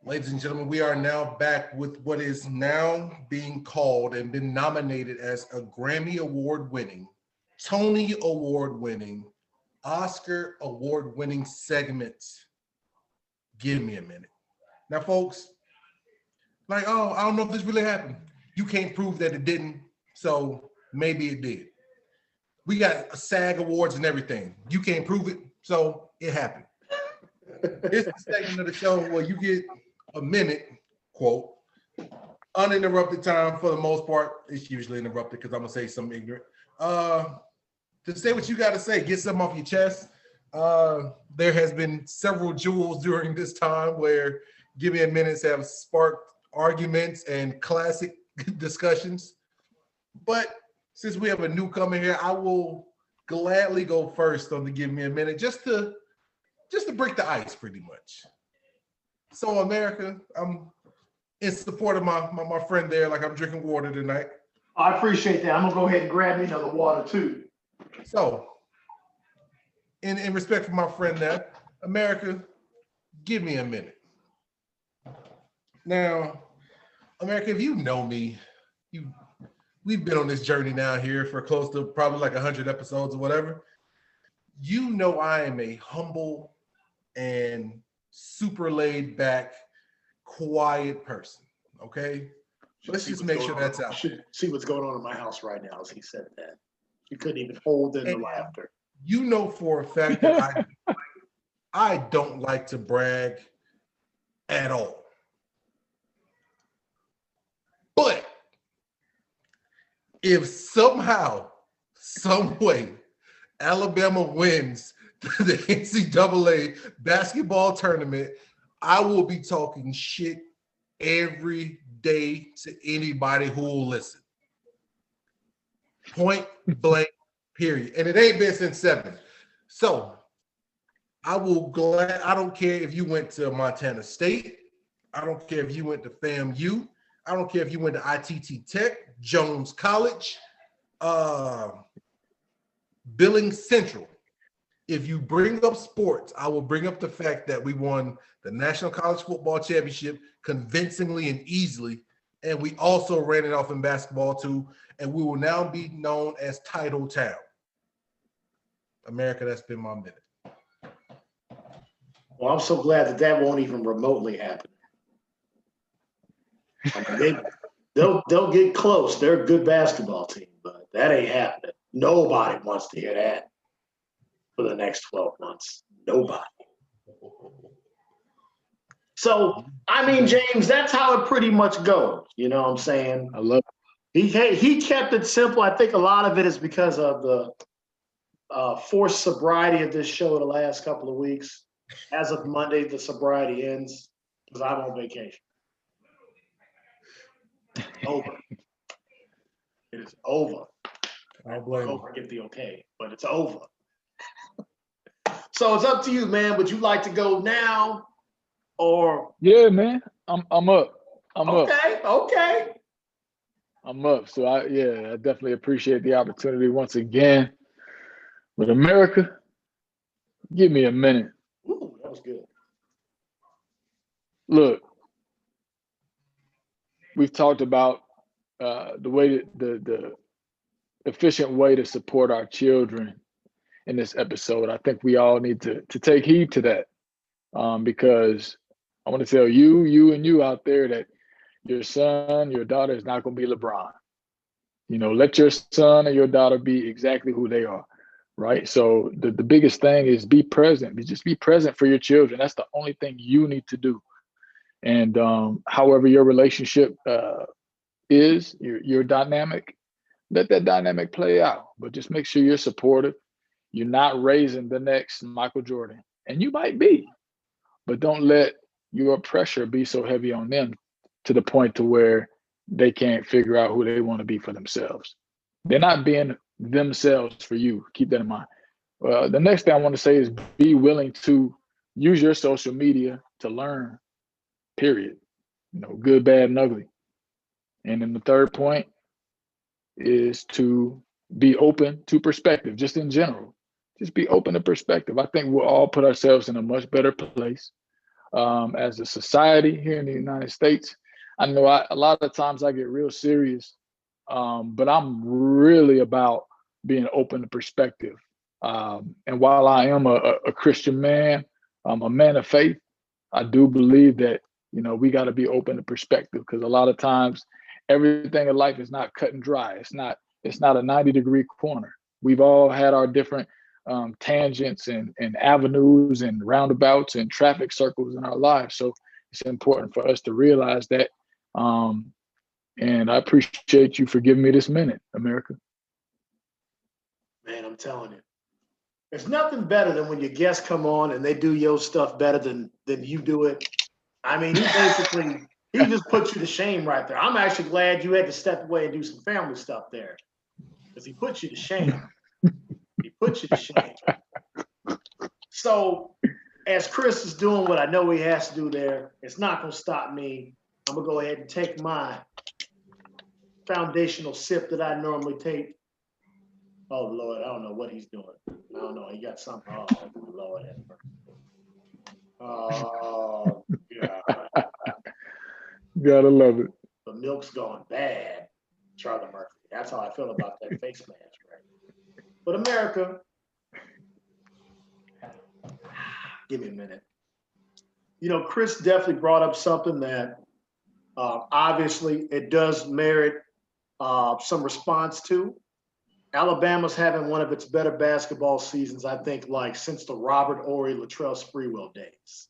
Ladies and gentlemen, we are now back with what is now being called and been nominated as a Grammy Award winning, Tony Award winning, Oscar Award winning segment. Give me a minute. Now, folks, like, oh, I don't know if this really happened. You can't prove that it didn't, so maybe it did. We got SAG awards and everything. You can't prove it, so it happened. It's the segment of the show where you get a minute, quote, uninterrupted time for the most part. It's usually interrupted because I'm gonna say something ignorant. To say what you got to say, get something off your chest. There has been several jewels during this time where Give Me a Minutes have sparked arguments and classic discussions. But since we have a newcomer here, I will gladly go first on the Give Me a Minute just to break the ice pretty much. So America, I'm in support of my friend there, like I'm drinking water tonight. I appreciate that. I'm gonna go ahead and grab me another water too. So in respect for my friend there, America, give me a minute. Now, America, if you know me, we've been on this journey now here for close to probably like 100 episodes or whatever. You know I am a humble and super laid back, quiet person, okay? Let's just make sure that's out there. See what's going on in my house right now as he said that. You couldn't even hold in the laughter. You know for a fact that I don't like to brag at all. But if somehow, some way, Alabama wins the NCAA basketball tournament, I will be talking shit every day to anybody who will listen. Point blank, period. And it ain't been since 7. So I don't care if you went to Montana State. I don't care if you went to FAMU. I don't care if you went to ITT Tech, Jones College, Billings Central. If you bring up sports, I will bring up the fact that we won the National College Football Championship convincingly and easily. And we also ran it off in basketball too. And we will now be known as Title Town. America, that's been my minute. Well, I'm so glad that won't even remotely happen. I mean, they'll get close. They're a good basketball team, but that ain't happening. Nobody wants to hear that for the next 12 months. Nobody. So, I mean, James, that's how it pretty much goes. You know what I'm saying? I love it. He kept it simple. I think a lot of it is because of the forced sobriety of this show the last couple of weeks. As of Monday, the sobriety ends because I'm on vacation. Over. It is over. I'll blame over. Get the okay, but it's over. So it's up to you, man. Would you like to go now, or? Yeah, man. I'm up. I'm up. Okay. I'm up. So I definitely appreciate the opportunity once again. With America, give me a minute. Ooh, that was good. Look, we've talked about the way the efficient way to support our children in this episode. I think we all need to take heed to that because I want to tell you and you out there that your son, your daughter is not going to be LeBron. You know, let your son or your daughter be exactly who they are, right? So the biggest thing is be present. Just be present for your children. That's the only thing you need to do. And however your relationship is, your dynamic, let that dynamic play out. But just make sure you're supportive. You're not raising the next Michael Jordan. And you might be, but don't let your pressure be so heavy on them to the point to where they can't figure out who they want to be for themselves. They're not being themselves for you. Keep that in mind. The next thing I want to say is be willing to use your social media to learn, period. You know, good, bad, and ugly. And then the third point is to be open to perspective, just in general. Just be open to perspective. I think we'll all put ourselves in a much better place as a society here in the United States. I know a lot of times I get real serious, but I'm really about being open to perspective. And while I am a Christian man, I'm a man of faith, I do believe that, we got to be open to perspective, because a lot of times everything in life is not cut and dry. It's not a 90-degree corner. We've all had our different tangents and avenues and roundabouts and traffic circles in our lives. So it's important for us to realize that. And I appreciate you for giving me this minute, America. Man, I'm telling you, there's nothing better than when your guests come on and they do your stuff better than you do it. I mean, he just put you to shame right there. I'm actually glad you had to step away and do some family stuff there, because he put you to shame. He put you to shame. So as Chris is doing what I know he has to do there, it's not going to stop me. I'm going to go ahead and take my foundational sip that I normally take. Oh, Lord, I don't know what he's doing. I don't know. He got something. Oh, Lord. Oh, God. Gotta love it. The milk's going bad, Charlie Murphy. That's how I feel about that face mask, right? But America, give me a minute. Chris definitely brought up something that obviously it does merit some response to. Alabama's having one of its better basketball seasons, I think, like since the Robert Horry, Latrell Sprewell days.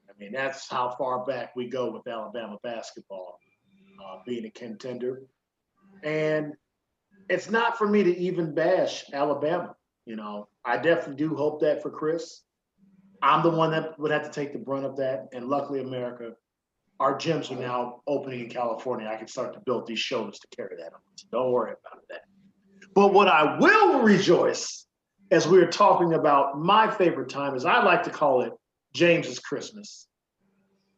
I mean, that's how far back we go with Alabama basketball being a contender. And it's not for me to even bash Alabama. I definitely do hope that for Chris. I'm the one that would have to take the brunt of that. And luckily, America, our gyms are now opening in California. I can start to build these shoulders to carry that on. So don't worry about that. But what I will rejoice, as we are talking about my favorite time, is I like to call it James's Christmas,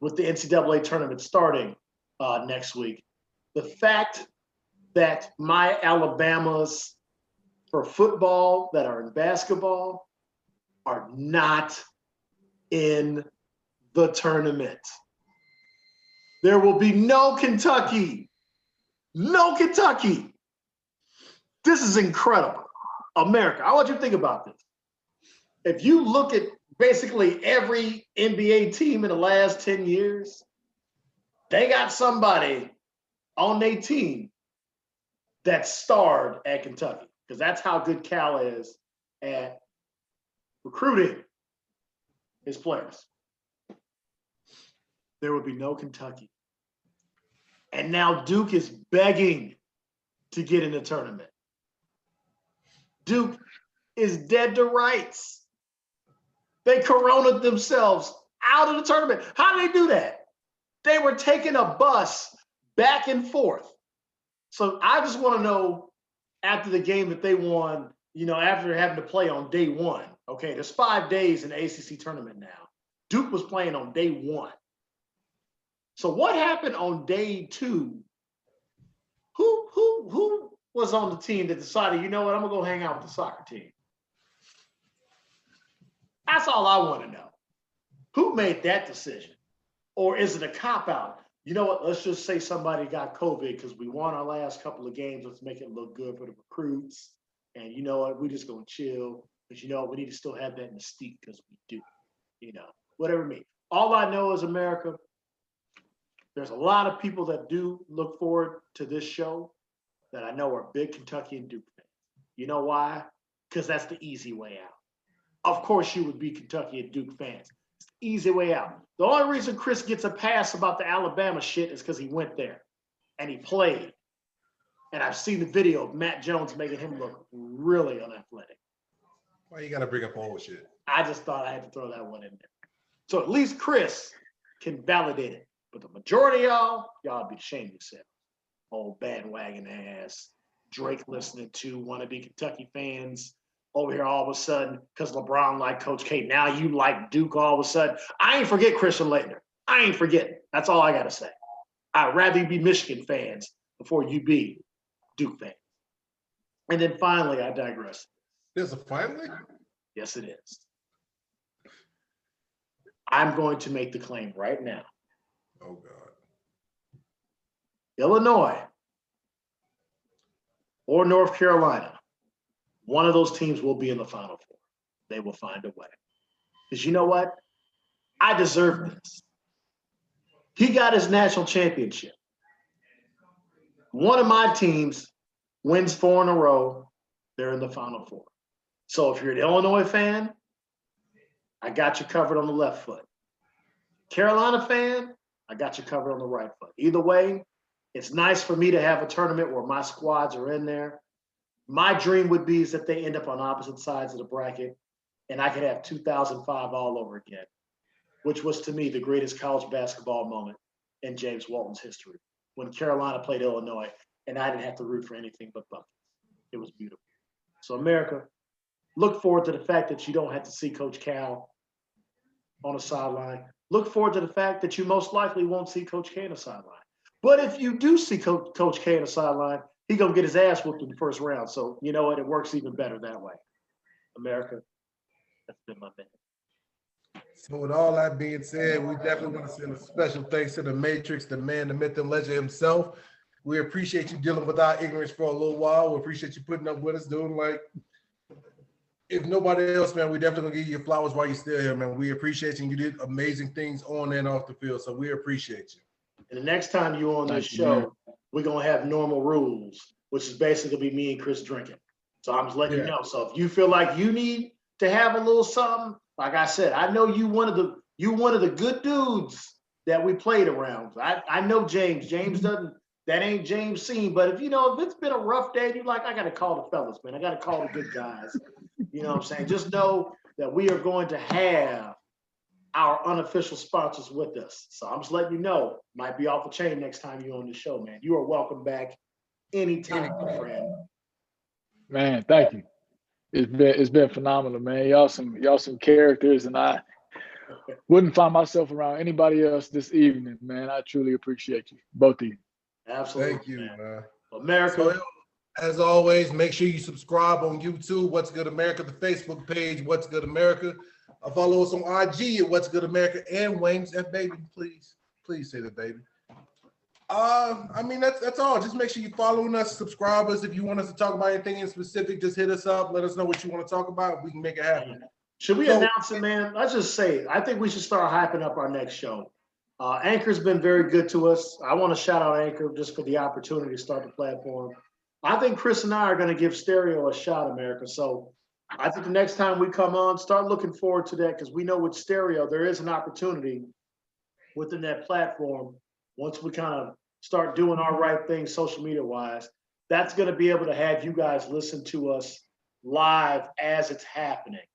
with the NCAA tournament starting next week. The fact that my Alabamas for football that are in basketball are not in the tournament. There will be no Kentucky. No Kentucky. This is incredible. America, I want you to think about this. If you look at basically every NBA team in the last 10 years, they got somebody on their team that starred at Kentucky, because that's how good Cal is at recruiting his players. There would be no Kentucky. And now Duke is begging to get in the tournament. Duke is dead to rights. They coroned themselves out of the tournament. How did they do that? They were taking a bus back and forth. So I just want to know, after the game that they won, after having to play on day one, okay, there's 5 days in the ACC tournament now. Duke was playing on day one. So what happened on day two? Who was on the team that decided, you know what, I'm gonna go hang out with the soccer team? That's all I want to know. Who made that decision? Or is it a cop-out? You know what, let's just say somebody got COVID because we won our last couple of games. Let's make it look good for the recruits. And you know what, we're just gonna chill. But we need to still have that mystique, because we do. Whatever it means. All I know is, America, there's a lot of people that do look forward to this show that I know are big Kentucky and Duke fans. You know why? Because that's the easy way out. Of course you would be Kentucky and Duke fans. It's the easy way out. The only reason Chris gets a pass about the Alabama shit is because he went there and he played. And I've seen the video of Matt Jones making him look really unathletic. Why you gotta bring up old shit? I just thought I had to throw that one in there. So at least Chris can validate it. But the majority of y'all be ashamed of yourself. Old bandwagon ass, Drake listening to wannabe Kentucky fans over here all of a sudden because LeBron like Coach K. Now you like Duke all of a sudden. I ain't forget Christian Laettner. I ain't forgetting. That's all I got to say. I'd rather you be Michigan fans before you be Duke fans. And then finally, I digress. There's a finally? Yes, it is. I'm going to make the claim right now. Oh, God. Illinois or North Carolina, one of those teams will be in the Final Four. They will find a way. Because you know what? I deserve this. He got his national championship. One of my teams wins 4 in a row. They're in the Final Four. So if you're an Illinois fan, I got you covered on the left foot. Carolina fan, I got you covered on the right foot. Either way, it's nice for me to have a tournament where my squads are in there. My dream would be is that they end up on opposite sides of the bracket and I could have 2005 all over again, which was to me the greatest college basketball moment in James Walton's history, when Carolina played Illinois and I didn't have to root for anything but buckets. It was beautiful. So America, look forward to the fact that you don't have to see Coach Cal on the sideline. Look forward to the fact that you most likely won't see Coach K on the sideline. But if you do see Coach K on the sideline, he's going to get his ass whooped in the first round. So you know what? It works even better that way. America, that's been my minute. So with all that being said, we definitely want to send a special thanks to the Matrix, the man, the myth, and legend himself. We appreciate you dealing with our ignorance for a little while. We appreciate you putting up with us, doing like, if nobody else, man, we definitely gonna give you your flowers while you're still here, man. We appreciate you. You did amazing things on and off the field, so we appreciate you. And the next time you're on this Thank you, man. show, we're going to have normal rules, which is basically gonna be me and Chris drinking. So I'm just letting you Yeah. know. So if you feel like you need to have a little something, like I said, I know you one of the good dudes that we played around. I know James. James doesn't, that ain't James' scene. But if it's been a rough day, you're like, I got to call the fellas, man. I got to call the good guys. You know what I'm saying? Just know that we are going to have our unofficial sponsors with us. So I'm just letting you know, might be off the chain next time you're on the show, man. You are welcome back anytime, my friend. Man, thank you. It's been phenomenal, man. Y'all some characters, and I wouldn't find myself around anybody else this evening, man. I truly appreciate you, both of you. Absolutely. Thank you, man. America. So, as always, make sure you subscribe on YouTube, What's Good America, the Facebook page, What's Good America. Follow us on IG at What's Good America, and Wayne's F Baby. Please say that, baby. I mean, that's all. Just make sure you're following us, subscribe us. If you want us to talk about anything in specific, just hit us up. Let us know what you want to talk about. We can make it happen. Should we announce it, man? Let's just say it. I think we should start hyping up our next show. Anchor's been very good to us. I want to shout out Anchor just for the opportunity to start the platform. I think Chris and I are going to give Stereo a shot, America. So I think the next time we come on, start looking forward to that, because we know with Stereo, there is an opportunity within that platform. Once we kind of start doing our right thing social media wise, that's going to be able to have you guys listen to us live as it's happening,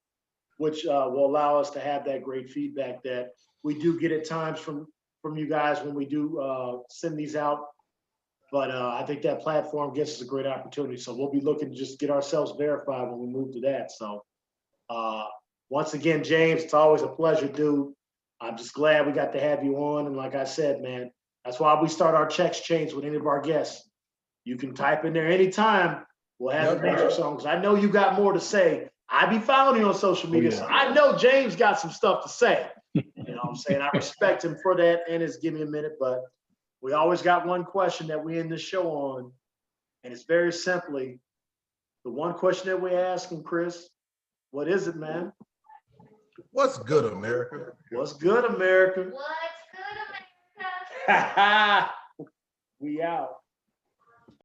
which will allow us to have that great feedback that we do get at times from you guys when we do send these out. But I think that platform gives us a great opportunity. So we'll be looking to just get ourselves verified when we move to that. So once again, James, it's always a pleasure, dude. I'm just glad we got to have you on. And like I said, man, that's why we start our checks change with any of our guests. You can type in there anytime. We'll have the Matrix on, because I know you got more to say. I be following you on social media, so I know James got some stuff to say. You know what I'm saying? I respect him for that and his give me a minute, but we always got one question that we end this show on, and it's very simply the one question that we ask him, Chris. What is it, man? What's good, America? What's good, America? What's good, America? We out.